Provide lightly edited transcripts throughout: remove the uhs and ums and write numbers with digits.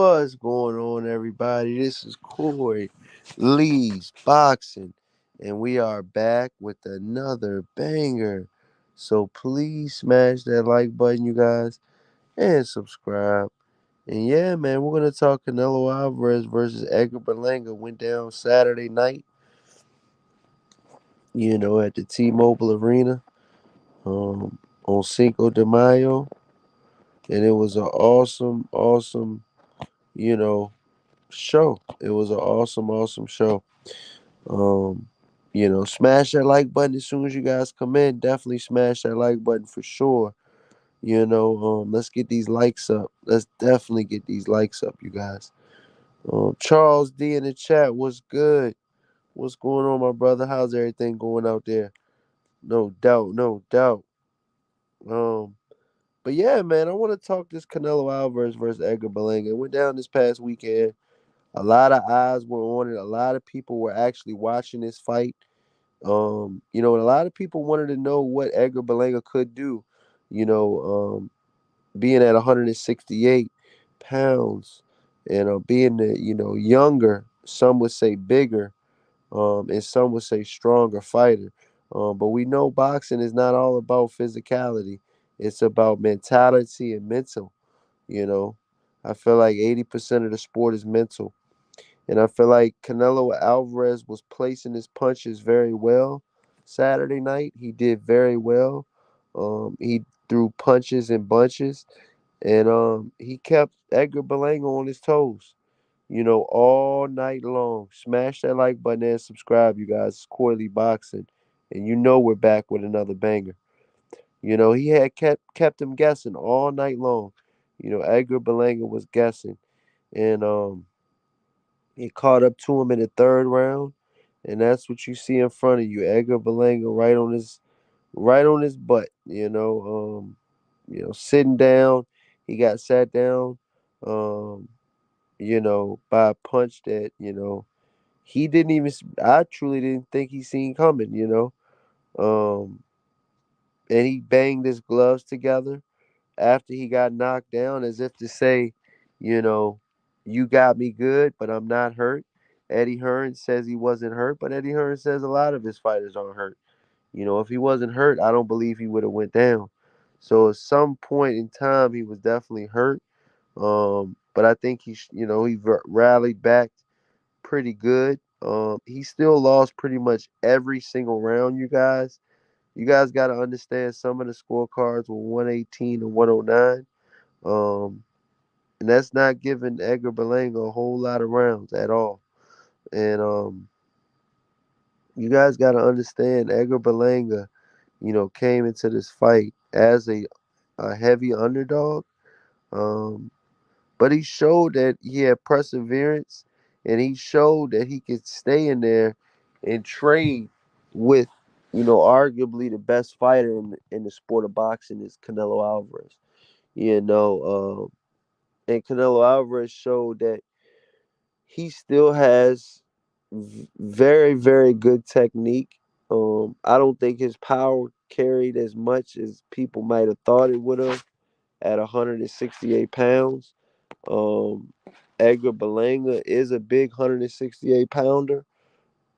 What's going on, everybody? This is Corey Lee's Boxing, and we are back with another banger. So please smash that like button, you guys, and subscribe. And yeah, man, we're gonna talk Canelo Alvarez versus Edgar Berlanga. Went down Saturday night, at the T-Mobile Arena, on Cinco de Mayo, and it was an awesome, you know, show. It was an awesome show. Um, smash that like button as soon as you guys come in. Definitely smash that like button for sure. Let's get these likes up. Let's definitely get these likes up, you guys. Charles D in the chat, what's good? What's going on, my brother? How's everything going out there? No doubt, no doubt. Um, but yeah, man, I want to talk this Canelo Alvarez versus Edgar Berlanga. It went down this past weekend. A lot of eyes were on it. A lot of people were actually watching this fight. And a lot of people wanted to know what Edgar Berlanga could do. Being at 168 pounds and being the younger, some would say bigger, and some would say stronger fighter. But we know boxing is not all about physicality. It's about mentality and mental. You know, I feel like 80% of the sport is mental. And I feel like Canelo Alvarez was placing his punches very well Saturday night. He did very well. He threw punches and bunches, and he kept Edgar Berlanga on his toes, all night long. Smash that like button and subscribe, you guys. It's Coily Boxing, and we're back with another banger. He had kept him guessing all night long. Edgar Berlanga was guessing, and he caught up to him in the third round, and that's what you see in front of you. Edgar Berlanga right on his butt. Sitting down. He got sat down. Um, by a punch that he didn't even. I truly didn't think he seen coming. Um, and he banged his gloves together after he got knocked down as if to say, you know, you got me good, but I'm not hurt. Eddie Hearn says he wasn't hurt, but Eddie Hearn says a lot of his fighters aren't hurt. If he wasn't hurt, I don't believe he would have went down. So at some point in time, he was definitely hurt. But I think he rallied back pretty good. He still lost pretty much every single round, you guys. You guys got to understand some of the scorecards were 118 and 109. And that's not giving Edgar Berlanga a whole lot of rounds at all. And you guys got to understand Edgar Berlanga, came into this fight as a heavy underdog. Um, but he showed that he had perseverance and he showed that he could stay in there and trade with, arguably the best fighter in the sport of boxing is Canelo Alvarez. And Canelo Alvarez showed that he still has very, very good technique. I don't think his power carried as much as people might have thought it would have at 168 pounds. Um, Edgar Berlanga is a big 168 pounder,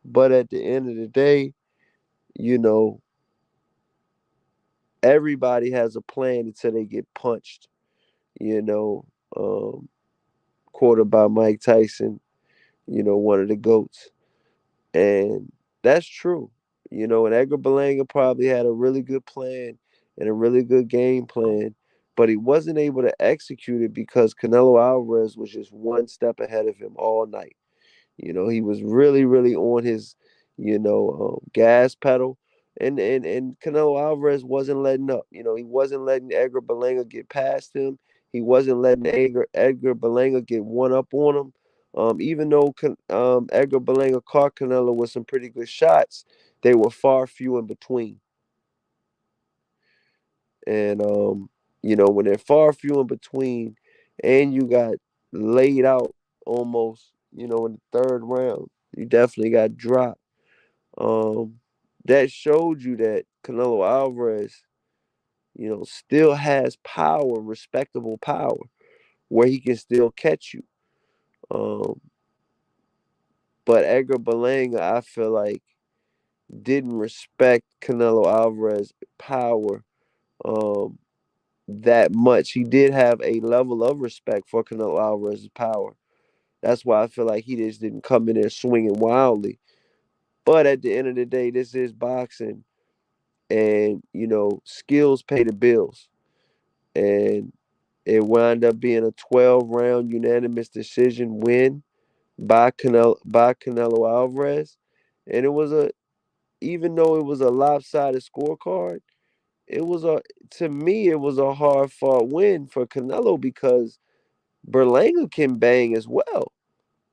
but at the end of the day, you know, everybody has a plan until they get punched. You know, um, Quoted by Mike Tyson, one of the goats. And that's true. And Edgar Berlanga probably had a really good plan and a really good game plan, but he wasn't able to execute it because Canelo Alvarez was just one step ahead of him all night. He was really, really on his, gas pedal. And Canelo Alvarez wasn't letting up. He wasn't letting Edgar Berlanga get past him. He wasn't letting Edgar Berlanga get one up on him. Even though Edgar Berlanga caught Canelo with some pretty good shots, they were far few in between. And when they're far few in between, and you got laid out almost, in the third round, you definitely got dropped. Um, that showed you that Canelo Alvarez, still has power, respectable power. where he can still catch you. Um, but Edgar Berlanga, I feel like, didn't respect Canelo Alvarez power um, that much. He did have a level of respect for Canelo Alvarez's power. That's why I feel like he just didn't come in there swinging wildly. But at the end of the day, this is boxing, and skills pay the bills. And it wound up being a 12-round unanimous decision win by Canelo Alvarez, and it was a even though it was a lopsided scorecard, it was a to me it was a hard fought win for Canelo because Berlanga can bang as well.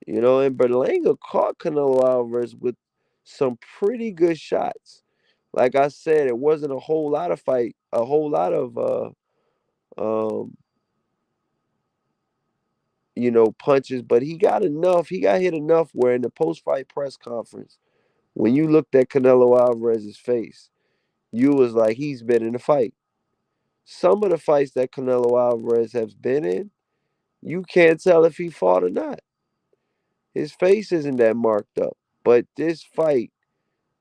And Berlanga caught Canelo Alvarez with some pretty good shots. Like I said, it wasn't a whole lot of um, punches, but he got enough. He got hit enough where in the post fight press conference, when you looked at Canelo Alvarez's face, you was like, he's been in a fight. Some of the fights that Canelo Alvarez has been in, you can't tell if he fought or not. His face isn't that marked up. But this fight,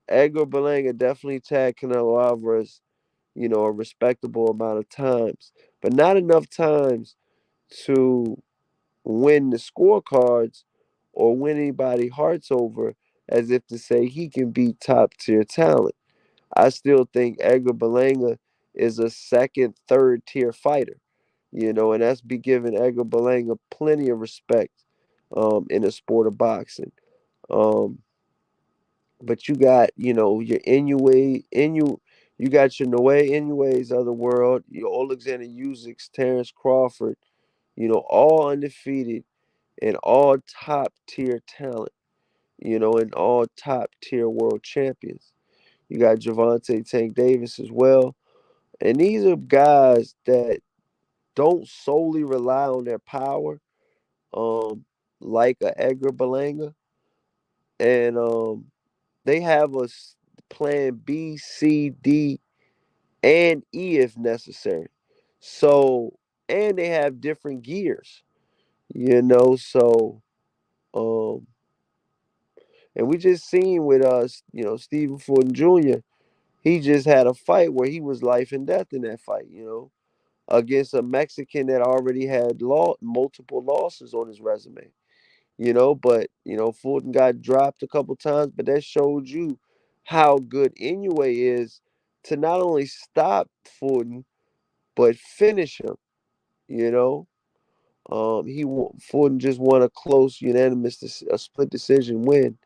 Edgar Berlanga definitely tagged Canelo Alvarez, a respectable amount of times, but not enough times to win the scorecards or win anybody hearts over, as if to say he can beat top tier talent. I still think Edgar Berlanga is a second, third tier fighter, and that's be giving Edgar Berlanga plenty of respect in the sport of boxing. Um, but you got, your you got your Noe Inoue's of the world, your Alexander Usyk's, Terrence Crawford, all undefeated and all top tier talent, and all top tier world champions. You got Javante Tank Davis as well. And these are guys that don't solely rely on their power, um, like a Edgar Berlanga. And they have a plan B, C, D, and E if necessary. So, and they have different gears, so um and we just seen with us, Stephen Fulton Jr. He just had a fight where he was life and death in that fight, against a Mexican that already had multiple losses on his resume. But Fulton got dropped a couple times, but that showed you how good Inoue is to not only stop Fulton but finish him. You know, Fulton just won a close, unanimous, a split decision win.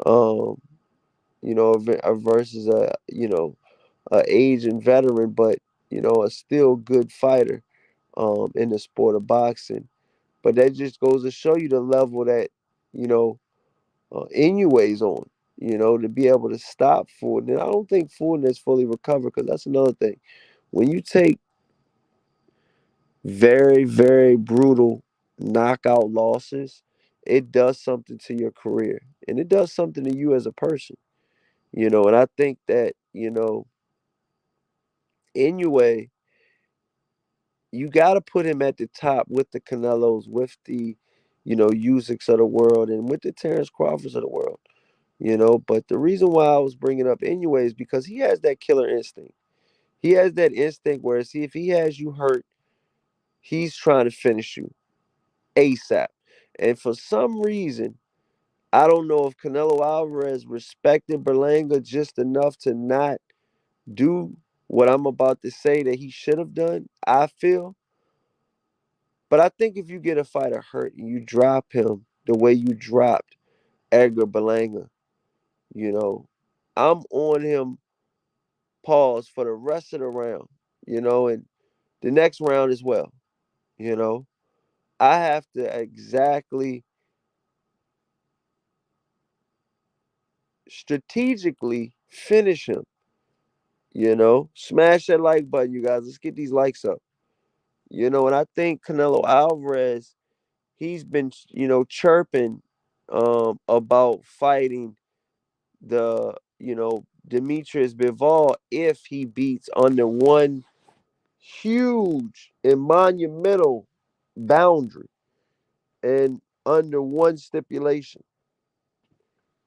Um, versus a aging veteran, but a still good fighter in the sport of boxing. But that just goes to show you the level that you know Inoue's on. To be able to stop Fulton, and I don't think Fulton is fully recovered because that's another thing. When you take very, very brutal knockout losses, it does something to your career, and it does something to you as a person. And I think that Inoue, you got to put him at the top with the Canelos, with the Usyks of the world, and with the Terrence Crawfords of the world. But the reason why I was bringing up Inoue is because he has that killer instinct. He has that instinct where, see, if he has you hurt, he's trying to finish you ASAP. And for some reason, I don't know if Canelo Alvarez respected Berlanga just enough to not do what I'm about to say that he should have done, I feel. But I think if you get a fighter hurt and you drop him the way you dropped Edgar Berlanga, you know, I'm on him pause for the rest of the round, and the next round as well. You know, I have to exactly strategically finish him, smash that like button, you guys. Let's get these likes up, and I think Canelo Alvarez, he's been, chirping about fighting the, Demetrius Bivol if he beats under one huge and monumental boundary and under one stipulation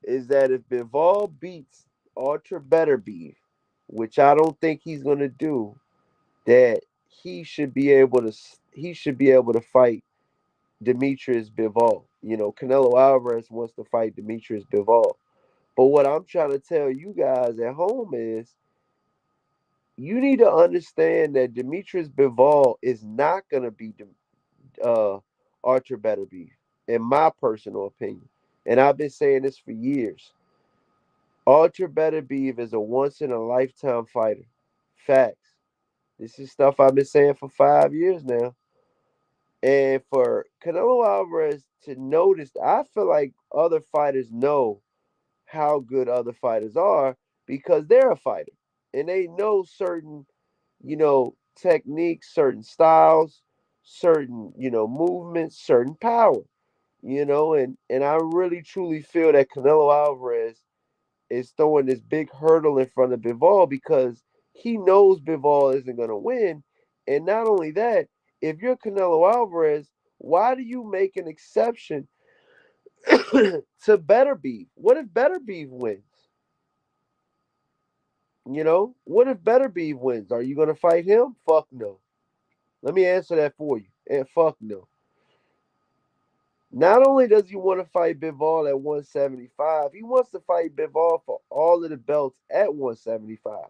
is that if Bivol beats Ultra Better Beef, which I don't think he's gonna do, that he should be able to fight Demetrius Bivol. You know, Canelo Alvarez wants to fight Demetrius Bivol. But what I'm trying to tell you guys at home is you need to understand that Demetrius Bivol is not going to be Archer Better Beef, in my personal opinion. And I've been saying this for years. Archer Better Beef is a once in a lifetime fighter. Facts. This is stuff I've been saying for 5 years now. And for Canelo Alvarez to notice, I feel like other fighters know how good other fighters are because they're a fighter and they know certain, techniques, certain styles, certain, movements, certain power, and I really truly feel that Canelo Alvarez is throwing this big hurdle in front of Bivol because he knows Bivol isn't going to win. And not only that, if you're Canelo Alvarez, why do you make an exception to Better Beef? What if Better Beef wins? What if Better Beef wins? Are you going to fight him? Fuck no. Let me answer that for you. And fuck no. Not only does he want to fight Bivol at 175, he wants to fight Bivol for all of the belts at 175.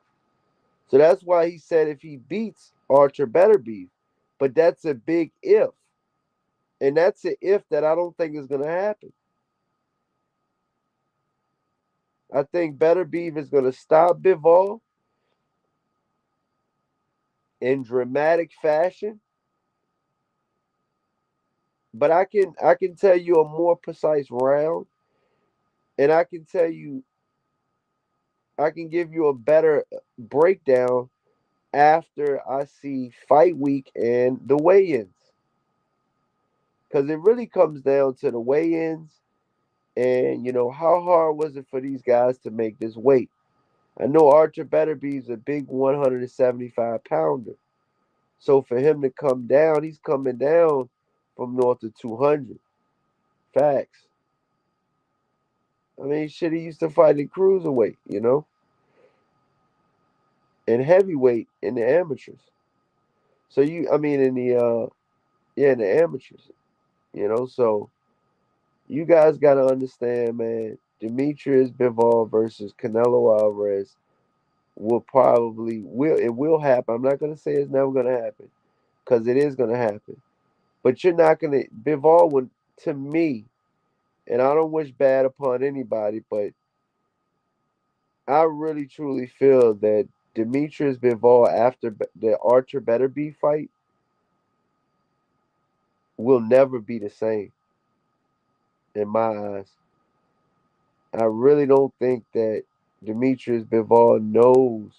So that's why he said if he beats Archer Better Beef. But that's a big if. And that's an if that I don't think is going to happen. I think Better Beef is going to stop Bivol in dramatic fashion. But I can tell you a more precise round, and I can give you a better breakdown after I see fight week and the weigh-ins. Because it really comes down to the weigh-ins and how hard was it for these guys to make this weight. I know Archer Betterby is a big 175 pounder. So for him to come down, he's coming down from north of 200. Facts. I mean, shit, he used to fight in cruiserweight, and heavyweight in the amateurs. So I mean, in the amateurs, So you guys got to understand, man. Demetrius Bivol versus Canelo Alvarez will happen. I'm not gonna say it's never gonna happen, because it is gonna happen. But you're not gonna Bivol would, to me, and I don't wish bad upon anybody, but I really truly feel that Demetrius Bivol after the Archer Betterby fight will never be the same in my eyes. I really don't think that Demetrius Bivol knows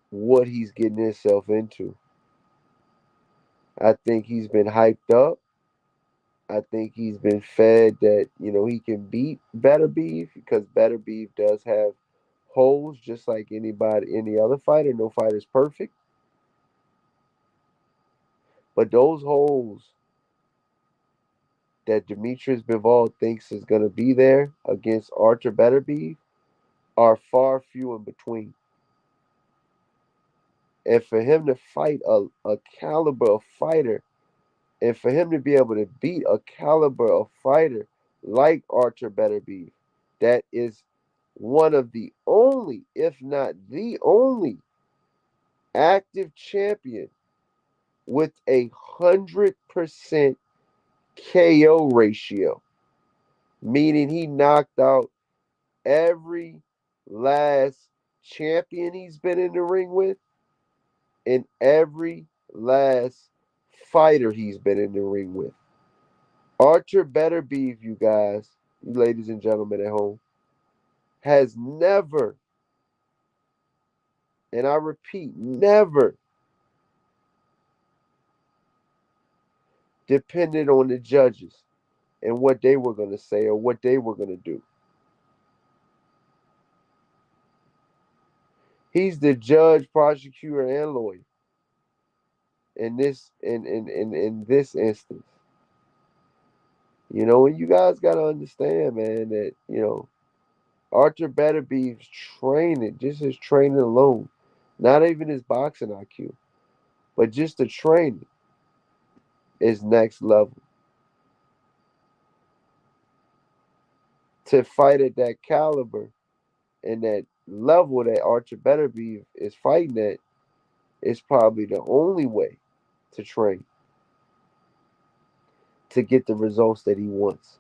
what he's getting himself into. I think he's been hyped up. I think he's been fed that, he can beat Better Beef because Better Beef does have holes just like any other fighter. No fighter is perfect. But those holes that Demetrius Bivol thinks is going to be there against Archer Better Beef are far few in between. And for him to fight a caliber of fighter, and for him to be able to beat a caliber of fighter like Archer Better Beef, that is one of the only, if not the only, active champion with 100% KO ratio, meaning he knocked out every last champion he's been in the ring with and every last fighter he's been in the ring with. Archer Better Beef, you guys, you ladies and gentlemen at home, has never, and I repeat, never depended on the judges and what they were going to say or what they were going to do. He's the judge, prosecutor, and lawyer. in this instance. And you guys gotta understand, man, that Archer better be training, just his training alone, not even his boxing IQ, but just the training is next level. To fight at that caliber and that level that Archer better be is fighting at is probably the only way to train to get the results that he wants.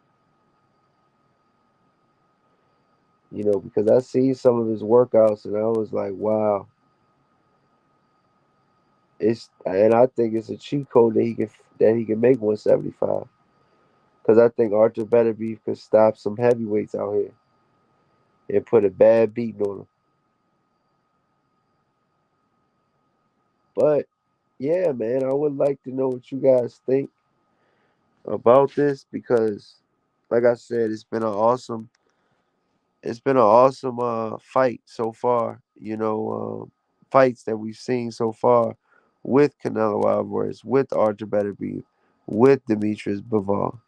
Because I seen some of his workouts and I was like, wow, and I think it's a cheat code that he can make 175. Because I think Archer better be could stop some heavyweights out here and put a bad beating on them. But yeah, man, I would like to know what you guys think about this because, like I said, it's been an awesome fight so far. Fights that we've seen so far with Canelo Alvarez, with Artur Beterbiev, with Demetrius Bivol.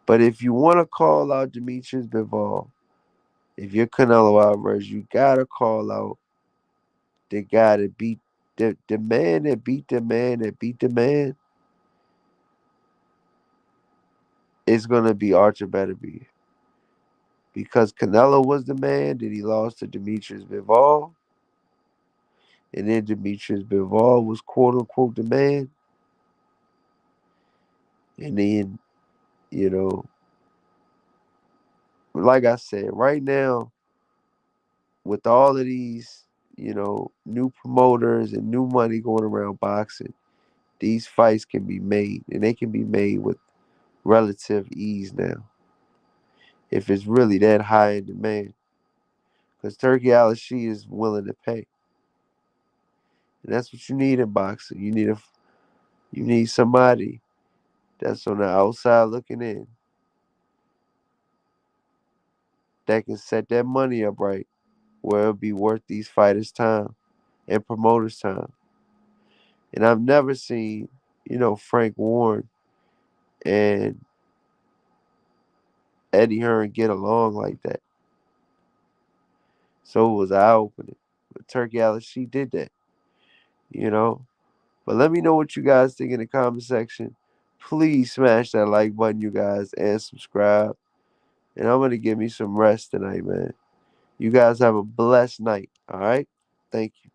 But if you want to call out Demetrius Bivol, if you're Canelo Alvarez, you gotta call out the guy that beat the man that beat the man that beat the man is gonna be Artur Beterbiev. Because Canelo was the man, then he lost to Demetrius Bivol, and then Demetrius Bivol was quote unquote the man, and then you know, like I said, right now with all of these new promoters and new money going around boxing, these fights can be made, and they can be made with relative ease now if it's really that high in demand. Because Turkey Al-Shi is willing to pay, and that's what you need in boxing. You need somebody that's on the outside looking in that can set that money up right, where it'll be worth these fighters' time and promoters' time. And I've never seen, Frank Warren and Eddie Hearn get along like that. So it was eye opening. But Turkey Al-Shi did that, you know. But let me know what you guys think in the comment section. Please smash that like button, you guys, and subscribe. And I'm gonna give me some rest tonight, man. You guys have a blessed night. All right. Thank you.